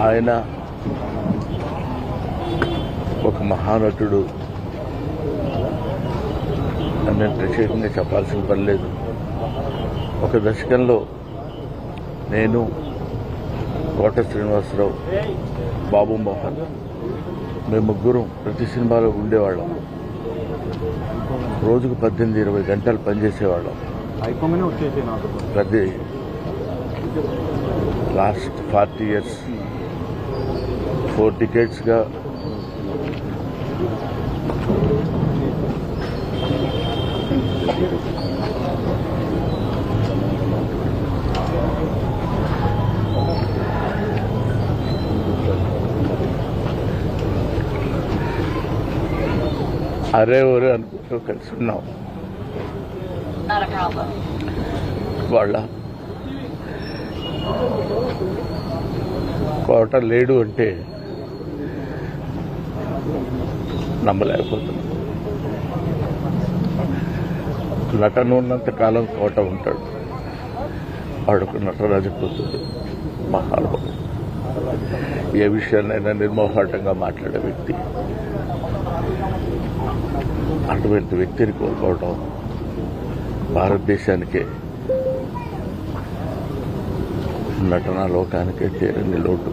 ఆయన ఒక మహానటుడు అని నేను ప్రత్యేకంగా చెప్పాల్సిన పని లేదు. ఒక దశకంలో నేను, కోట శ్రీనివాసరావు, బాబు మోహన్ మేము ముగ్గురం ప్రతి సినిమాలో ఉండేవాళ్ళం. రోజుకు 18-20 గంటలు పనిచేసేవాళ్ళం. ప్రతి లాస్ట్ 40 years 4 decades-గా అరే ఒరే అనుకుంటూ కలిసి ఉన్నాం. వాళ్ళ కోట లేడు అంటే నమ్మలేకపోతున్నాం. నటన ఉన్నంత కాలం కోట ఉంటాడు. వాడుకు నటరాజు కూతురు, మహానుభావుడు, ఏ విషయాన్నైనా నిర్మోహాటంగా మాట్లాడే వ్యక్తి. అటువంటి వ్యక్తిని కోల్పోవడం భారతదేశానికే, నటనా లోకానికే తీరని లోటు.